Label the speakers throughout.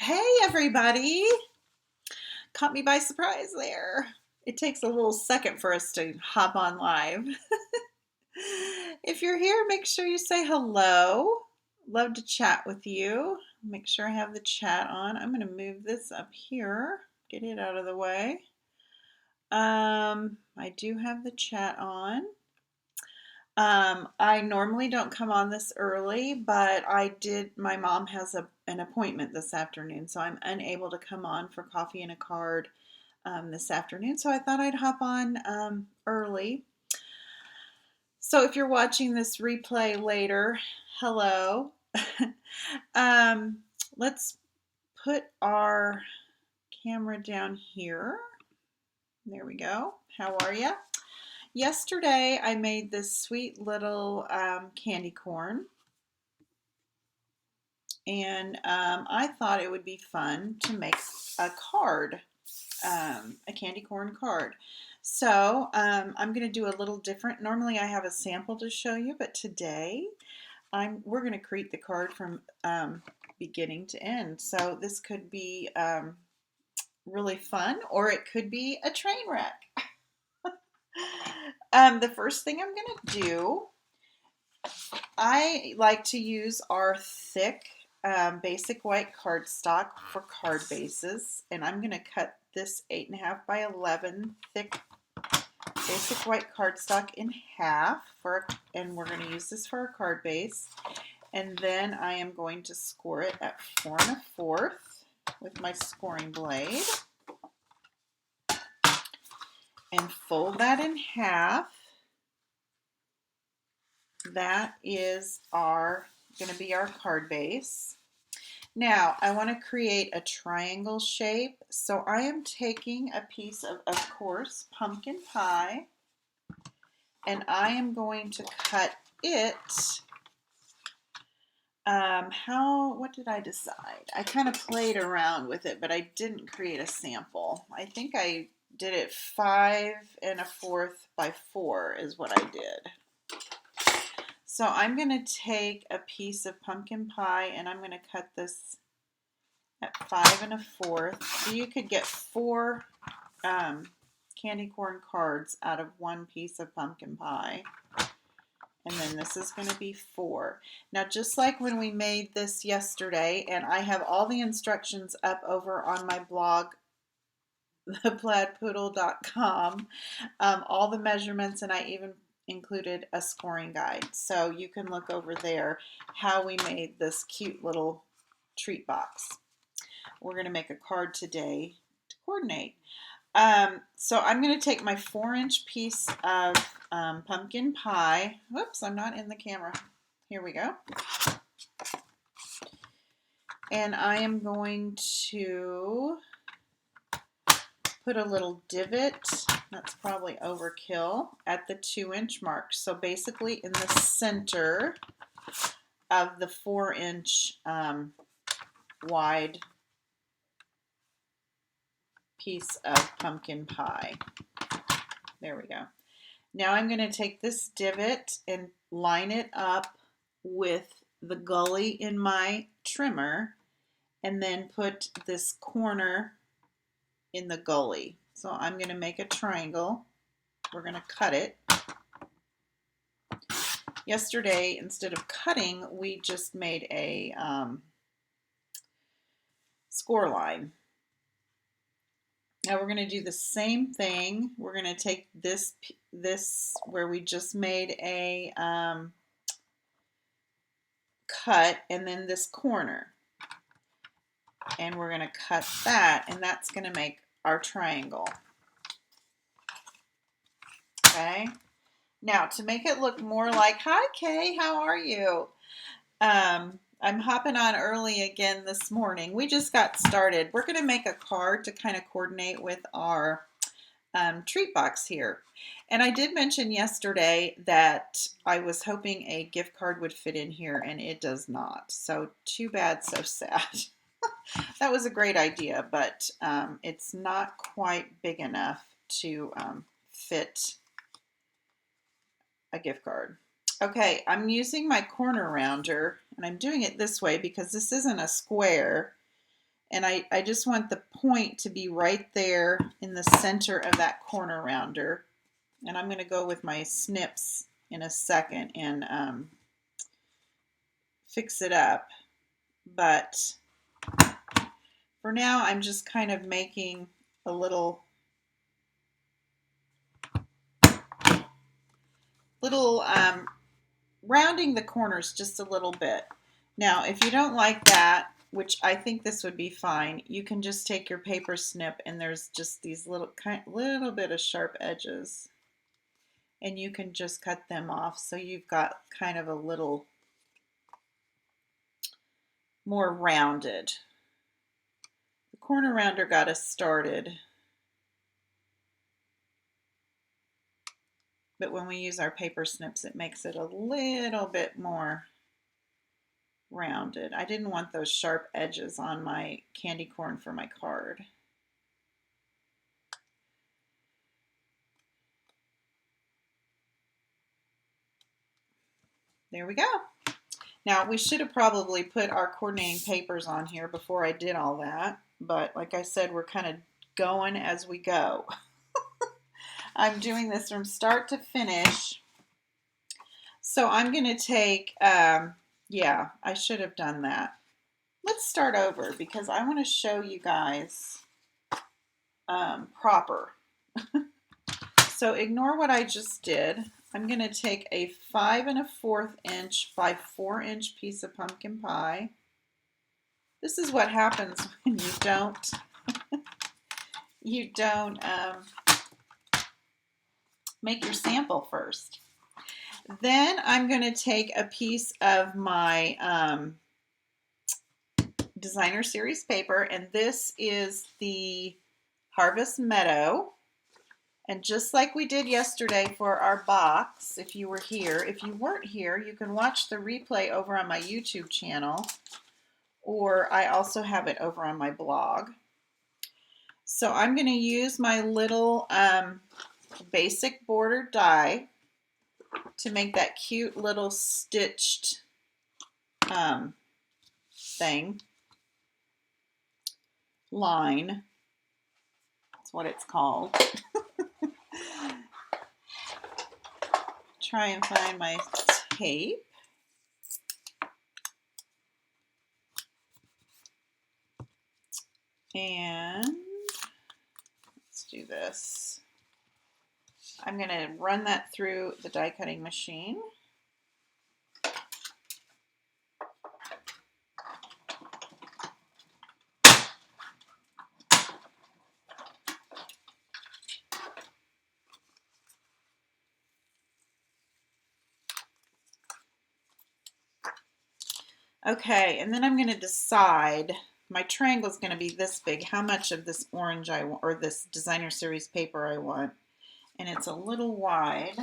Speaker 1: Hey everybody! Caught me by surprise there. It takes a little second for us to hop on live. If you're here, make sure you say hello. Love to chat with you. Make sure I have the chat on. I'm going to move this up here, get it out of the way. I do have the chat on. I normally don't come on this early, but my mom has an appointment this afternoon, so I'm unable to come on for coffee and a card this afternoon. So I thought I'd hop on early. So if you're watching this replay later, hello. Let's put our camera down here. There we go. How are you? Yesterday, I made this sweet little candy corn, and I thought it would be fun to make a card, a candy corn card. So I'm going to do a little different. Normally, I have a sample to show you, but today we're going to create the card from beginning to end. So this could be really fun, or it could be a train wreck. The first thing I'm going to do, I like to use our thick basic white cardstock for card bases, and I'm going to cut this 8.5 by 11 thick basic white cardstock in half, and we're going to use this for a card base. And then I am going to score it at 4 1/4 with my scoring blade, and fold that in half. That is going to be our card base. Now I want to create a triangle shape, so I am taking a piece of course, pumpkin pie, and I am going to cut it. What did I decide? I kind of played around with it, but I didn't create a sample. I think I did it 5 1/4 by 4 is what I did. So I'm going to take a piece of pumpkin pie and I'm going to cut this at 5 1/4. So you could get 4 candy corn cards out of one piece of pumpkin pie. And then this is going to be 4. Now, just like when we made this yesterday, and I have all the instructions up over on my blog, theplaidpoodle.com, all the measurements, and I even included a scoring guide. So you can look over there how we made this cute little treat box. We're going to make a card today to coordinate. So I'm going to take my 4-inch piece of pumpkin pie. Whoops, I'm not in the camera. Here we go. And I am going to put a little divot, that's probably overkill, at the 2-inch mark. So basically in the center of the 4-inch wide piece of pumpkin pie. There we go. Now I'm going to take this divot and line it up with the gully in my trimmer, and then put this corner in the gully. So I'm going to make a triangle. We're going to cut it. Yesterday, instead of cutting, we just made a score line. Now we're going to do the same thing. We're going to take this where we just made a cut, and then this corner. And we're going to cut that, and that's going to make our triangle. Okay. Now to make it look more like, hi Kay, how are you? I'm hopping on early again this morning. We just got started. We're going to make a card to kind of coordinate with our treat box here. And I did mention yesterday that I was hoping a gift card would fit in here, and it does not. So too bad, so sad. That was a great idea, but it's not quite big enough to fit a gift card. Okay, I'm using my corner rounder, and I'm doing it this way because this isn't a square. And I just want the point to be right there in the center of that corner rounder. And I'm going to go with my snips in a second and fix it up. But for now, I'm just kind of making a little rounding the corners just a little bit. Now, if you don't like that, which I think this would be fine, you can just take your paper snip and there's just these little bit of sharp edges. And you can just cut them off so you've got kind of a little more rounded. The corner rounder got us started. But when we use our paper snips, it makes it a little bit more rounded. I didn't want those sharp edges on my candy corn for my card. There we go. Now, we should have probably put our coordinating papers on here before I did all that. But like I said, we're kind of going as we go. I'm doing this from start to finish. So I'm going to take, yeah, I should have done that. Let's start over because I want to show you guys proper. So ignore what I just did. I'm going to take a 5 1/4 inch by 4 inch piece of pumpkin pie. This is what happens when you don't make your sample first. Then I'm going to take a piece of my designer series paper, and this is the Harvest Meadow. And just like we did yesterday for our box, if you were here, if you weren't here, you can watch the replay over on my YouTube channel, or I also have it over on my blog. So I'm going to use my little basic border die to make that cute little stitched line. That's what it's called. Try and find my tape. And let's do this. I'm going to run that through the die cutting machine. Okay, and then I'm going to decide, my triangle is going to be this big, how much of this orange I want, or this designer series paper I want. And it's a little wide,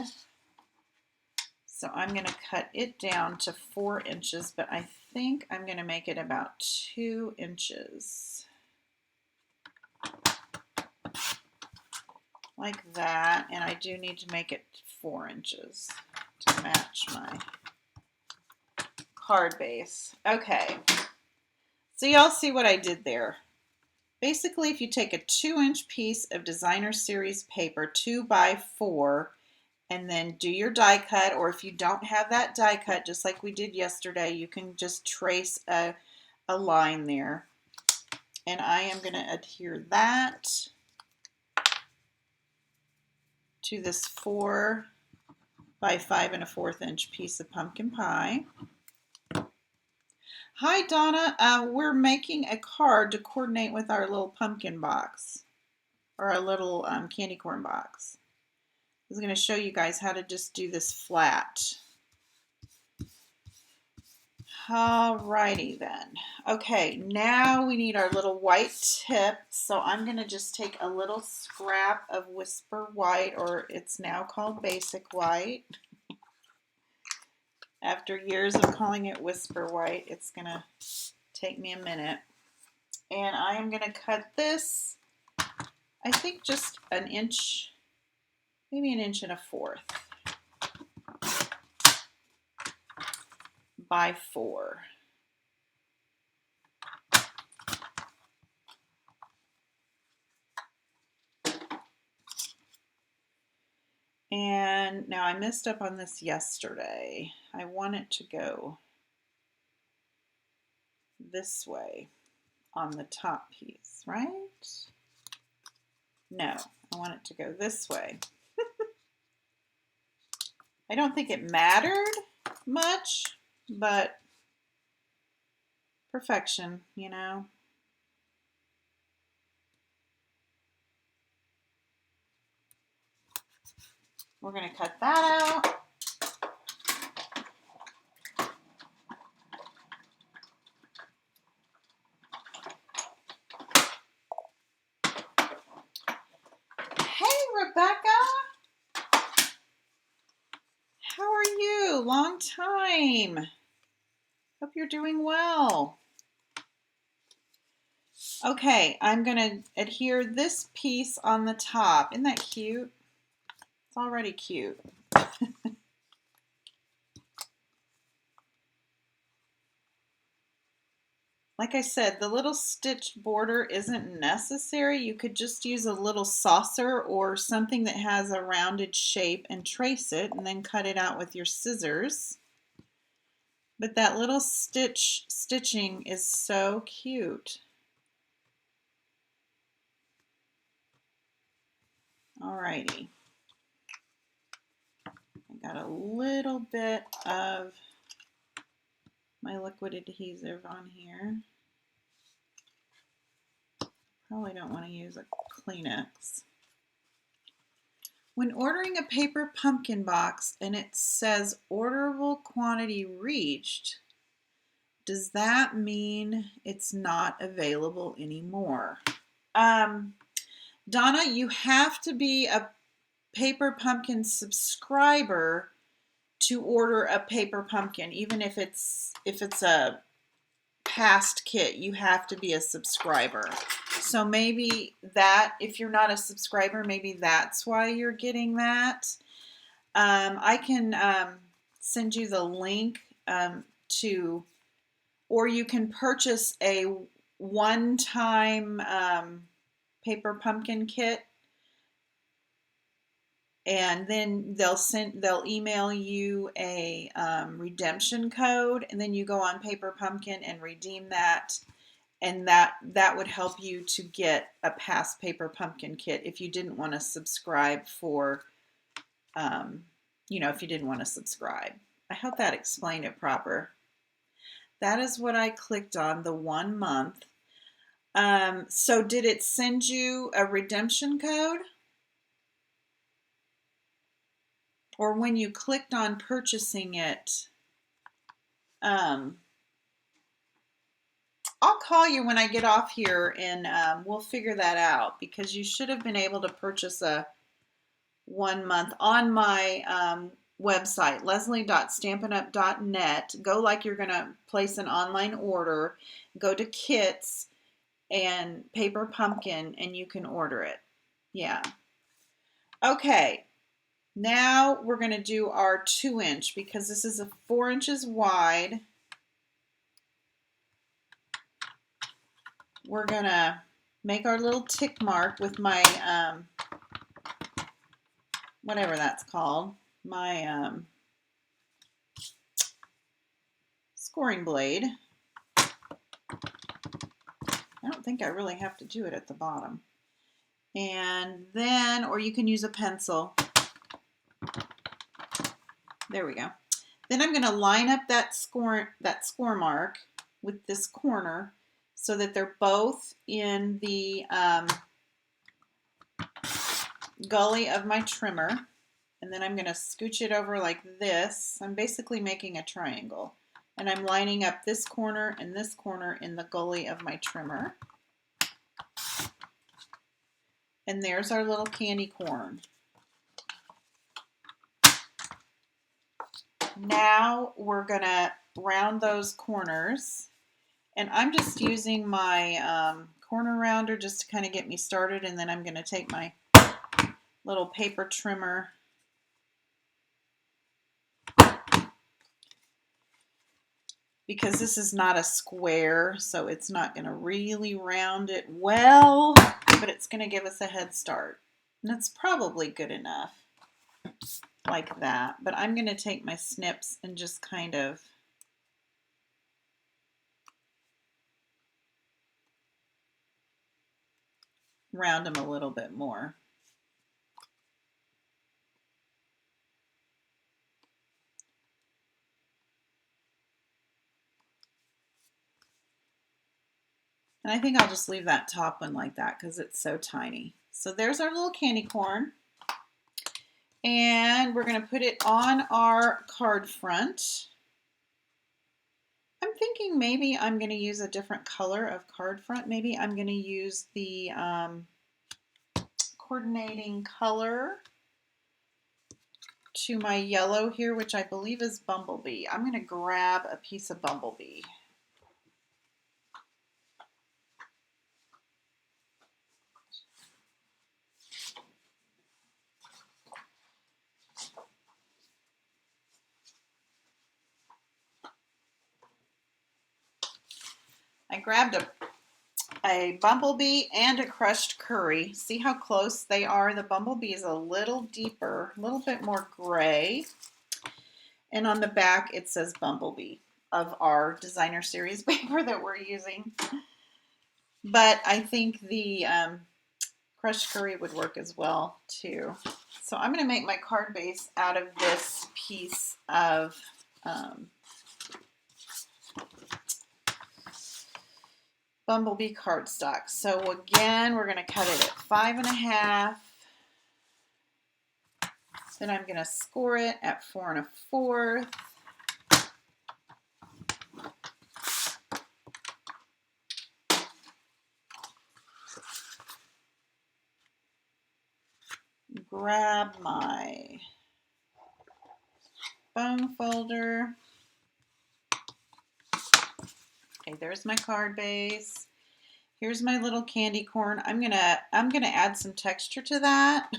Speaker 1: so I'm going to cut it down to 4 inches, but I think I'm going to make it about 2 inches. Like that, and I do need to make it 4 inches to match my card base. Okay, so y'all see what I did there. Basically, if you take a 2-inch piece of designer series paper, 2 by 4, and then do your die cut, or if you don't have that die cut, just like we did yesterday, you can just trace a line there. And I am going to adhere that to this 4 by 5 1/4 inch piece of pumpkin pie. Hi, Donna. We're making a card to coordinate with our little pumpkin box, or our little candy corn box. I was going to show you guys how to just do this flat. Alrighty then. Okay, now we need our little white tip. So I'm going to just take a little scrap of Whisper White, or it's now called Basic White. After years of calling it Whisper White, it's going to take me a minute. And I am going to cut this, I think just an inch, maybe an 1.25 inches by 4. now I messed up on this yesterday. I want it to go this way on the top piece, right? No, I want it to go this way. I don't think it mattered much, but perfection, you know. We're going to cut that out. Hey, Rebecca. How are you? Long time. Hope you're doing well. Okay, I'm going to adhere this piece on the top. Isn't that cute? It's already cute. Like I said, the little stitch border isn't necessary. You could just use a little saucer or something that has a rounded shape and trace it and then cut it out with your scissors. But that little stitching is so cute. Alrighty. I got a little bit of my liquid adhesive on here. Probably don't want to use a Kleenex. When ordering a paper pumpkin box and it says orderable quantity reached, does that mean it's not available anymore? Donna, you have to be a Paper Pumpkin subscriber to order a paper pumpkin, even if it's a past kit, you have to be a subscriber. So maybe that, if you're not a subscriber, maybe that's why you're getting that. I can send you the link to, or you can purchase a one-time paper pumpkin kit, and then they'll email you a redemption code, and then you go on Paper Pumpkin and redeem that, and that would help you to get a past Paper Pumpkin kit if you didn't want to subscribe for, if you didn't want to subscribe. I hope that explained it proper. That is what I clicked on, the 1 month. So did it send you a redemption code? Or when you clicked on purchasing it, I'll call you when I get off here and we'll figure that out, because you should have been able to purchase a 1 month on my website, leslie.stampinup.net. Go like you're going to place an online order. Go to kits and Paper Pumpkin and you can order it. Yeah. Okay. Now we're going to do our 2-inch, because this is a 4 inches wide. We're going to make our little tick mark with my, whatever that's called, my scoring blade. I don't think I really have to do it at the bottom. And then, or you can use a pencil. There we go. Then I'm going to line up that score mark with this corner so that they're both in the gully of my trimmer. And then I'm going to scooch it over like this. I'm basically making a triangle. And I'm lining up this corner and this corner in the gully of my trimmer. And there's our little candy corn. Now we're going to round those corners. And I'm just using my corner rounder just to kind of get me started. And then I'm going to take my little paper trimmer because this is not a square, so it's not going to really round it well, but it's going to give us a head start. And that's probably good enough. like that. But I'm going to take my snips and just kind of round them a little bit more. And I think I'll just leave that top one like that because it's so tiny. So there's our little candy corn. And we're going to put it on our card front. I'm thinking maybe I'm going to use a different color of card front. Maybe I'm going to use the coordinating color to my yellow here, which I believe is Bumblebee. I'm going to grab a piece of Bumblebee. I grabbed a bumblebee and a crushed curry. See how close they are? The bumblebee is a little deeper, a little bit more gray. And on the back it says Bumblebee of our designer series paper that we're using. But I think the crushed curry would work as well too. So I'm going to make my card base out of this piece of Bumblebee cardstock. So again, we're going to cut it at 5.5. Then I'm going to score it at 4 1/4. Grab my bone folder. Okay, there's my card base. Here's my little candy corn. I'm gonna add some texture to that.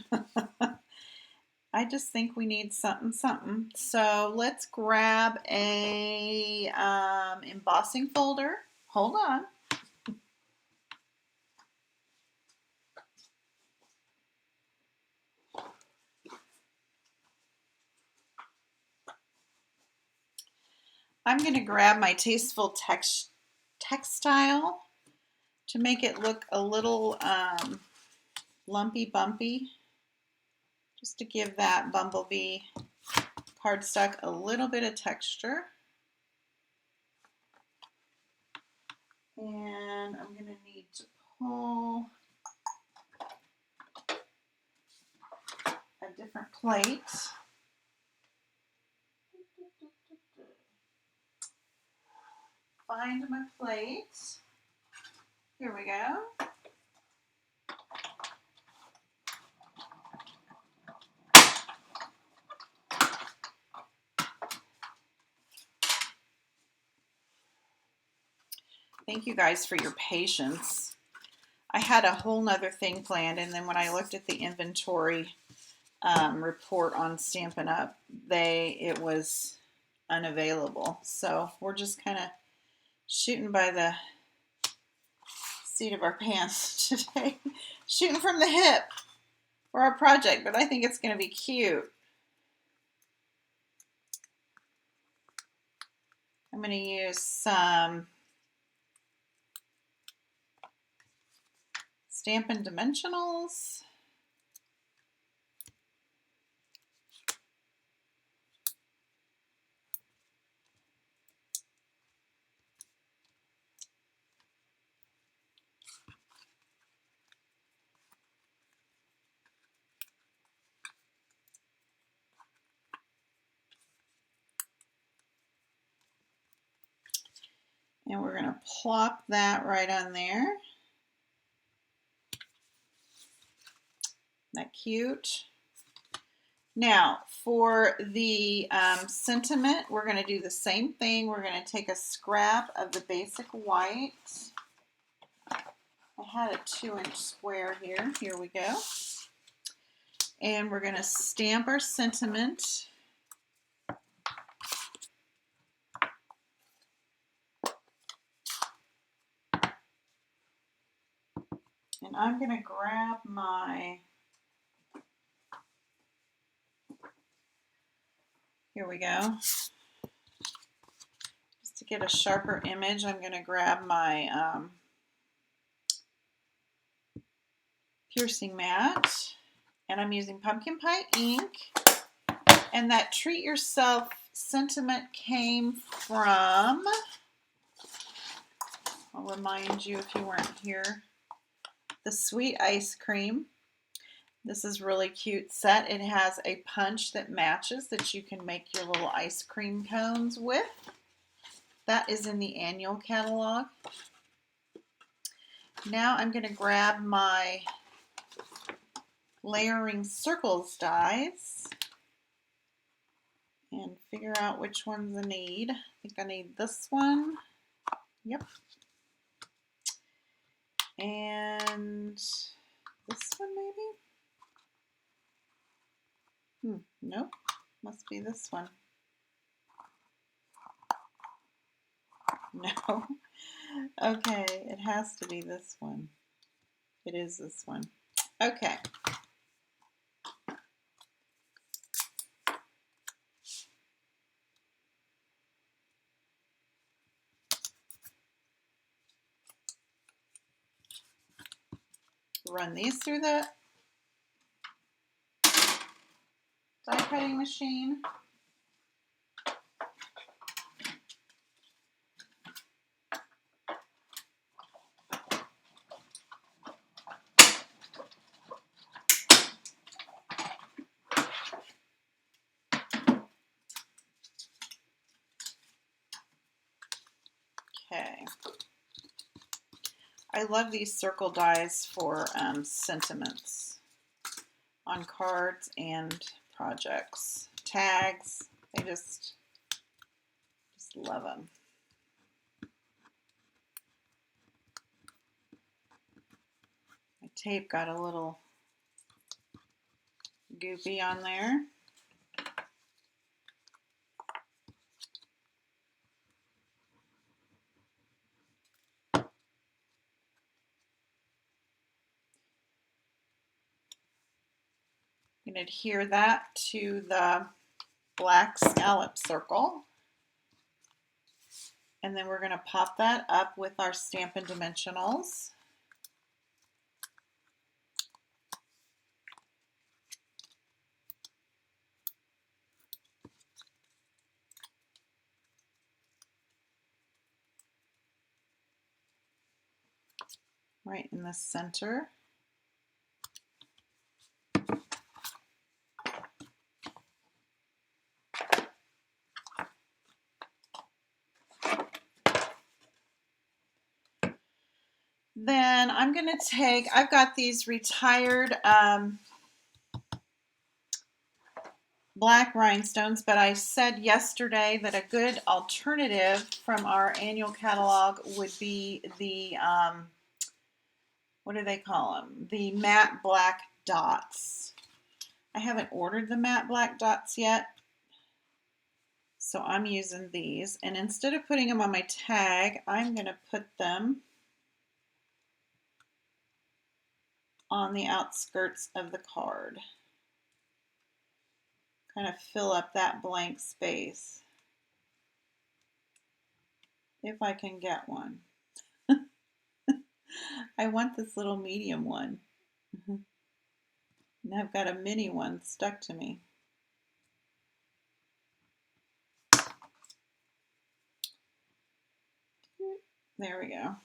Speaker 1: I just think we need something. So let's grab a embossing folder. Hold on. I'm going to grab my Tasteful Textile to make it look a little lumpy bumpy, just to give that Bumblebee cardstock a little bit of texture. And I'm going to need to pull a different plate. Find my plate. Here we go. Thank you guys for your patience. I had a whole nother thing planned, and then when I looked at the inventory report on Stampin' Up, it was unavailable. So we're just kind of shooting by the seat of our pants today. Shooting from the hip for our project, but I think it's going to be cute. I'm going to use some Stampin' Dimensionals. And we're going to plop that right on there. Isn't that cute? Now, for the sentiment, we're going to do the same thing. We're going to take a scrap of the basic white. I had a 2-inch square here. Here we go. And we're going to stamp our sentiment. And I'm going to grab my Here we go. Just to get a sharper image, I'm going to grab my piercing mat, and I'm using Pumpkin Pie ink. And that Treat Yourself sentiment came from, I'll remind you if you weren't here, the Sweet Ice Cream. This is really cute set. It has a punch that matches that you can make your little ice cream cones with. That is in the annual catalog. Now I'm going to grab my layering circles dies and figure out which ones I need. I think I need this one. Yep. And this one maybe? Nope. Must be this one. No. Okay, it has to be this one. It is this one. Okay. Run these through the die cutting machine. Okay. I love these circle dies for sentiments on cards and projects. Tags, I just love them. My tape got a little goopy on there. I'm going to adhere that to the black scallop circle. And then we're going to pop that up with our Stampin' Dimensionals. Right in the center. Then I'm going to take, I've got these retired black rhinestones, but I said yesterday that a good alternative from our annual catalog would be the, what do they call them? The matte black dots. I haven't ordered the matte black dots yet, so I'm using these. And instead of putting them on my tag, I'm going to put them on the outskirts of the card. Kind of fill up that blank space. If I can get one. I want this little medium one. And I've got a mini one stuck to me. There we go.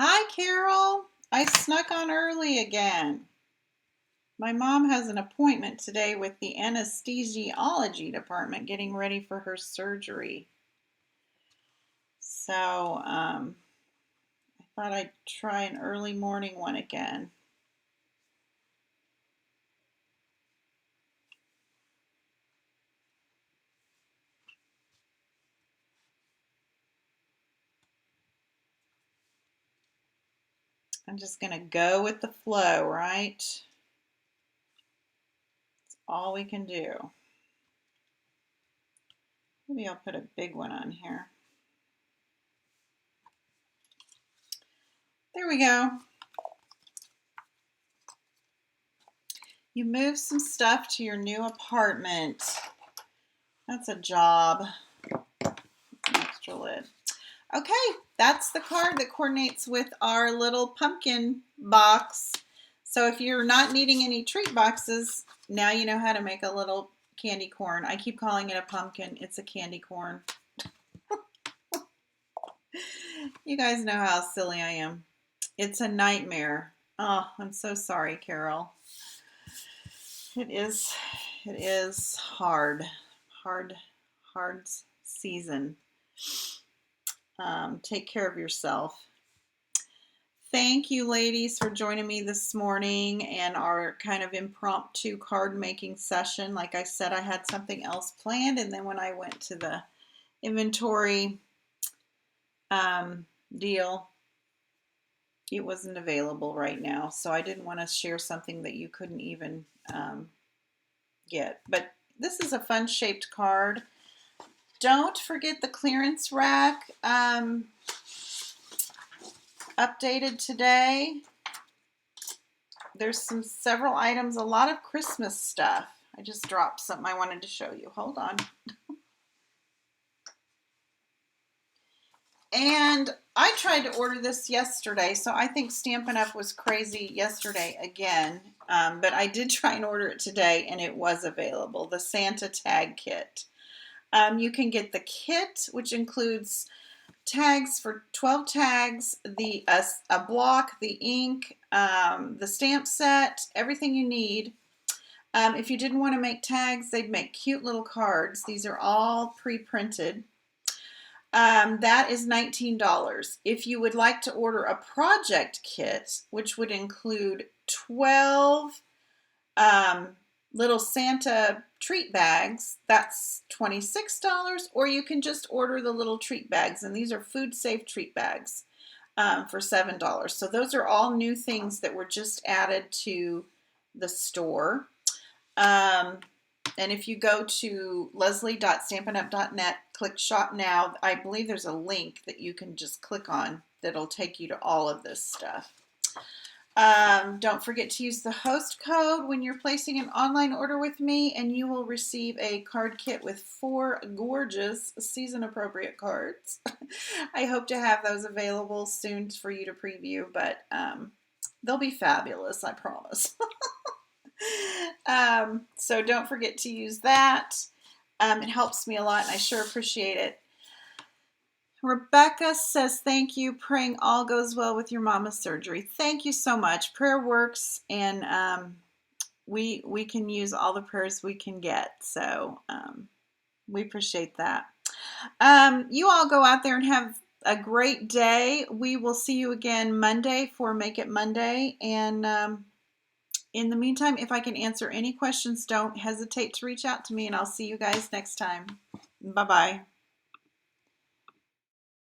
Speaker 1: Hi, Carol. I snuck on early again. My mom has an appointment today with the anesthesiology department getting ready for her surgery. So I thought I'd try an early morning one again. I'm just going to go with the flow, right? That's all we can do. Maybe I'll put a big one on here. There we go. You moved some stuff to your new apartment. That's a job. Extra lid. Okay, that's the card that coordinates with our little pumpkin box. So if you're not needing any treat boxes, now you know how to make a little candy corn. I keep calling it a pumpkin. It's a candy corn. You guys know how silly I am. It's a nightmare. Oh, I'm so sorry, Carol. It is hard season. Take care of yourself. Thank you, ladies, for joining me this morning and our kind of impromptu card making session. Like I said, I had something else planned, and then when I went to the inventory deal, it wasn't available right now, so I didn't want to share something that you couldn't even get. But this is a fun shaped card. Don't forget the clearance rack updated today. There's several items, a lot of Christmas stuff. I just dropped something I wanted to show you. Hold on. And I tried to order this yesterday, so I think Stampin' Up! Was crazy yesterday again. But I did try and order it today, and it was available. The Santa Tag Kit. You can get the kit, which includes tags for 12 tags, a block, the ink, the stamp set, everything you need. If you didn't want to make tags, they'd make cute little cards. These are all pre-printed. That is $19. If you would like to order a project kit, which would include 12 little Santa treat bags, that's $26, or you can just order the little treat bags, and these are food safe treat bags for $7. So those are all new things that were just added to the store. And if you go to leslie.stampinup.net, click shop now, I believe there's a link that you can just click on that'll take you to all of this stuff. Don't forget to use the host code when you're placing an online order with me, and you will receive a card kit with 4 gorgeous season-appropriate cards. I hope to have those available soon for you to preview, but they'll be fabulous, I promise. So don't forget to use that. It helps me a lot, and I sure appreciate it. Rebecca says, thank you, praying all goes well with your mama's surgery. Thank you so much. Prayer works, and we can use all the prayers we can get. So we appreciate that. You all go out there and have a great day. We will see you again Monday for Make It Monday. And in the meantime, if I can answer any questions, don't hesitate to reach out to me, and I'll see you guys next time. Bye-bye.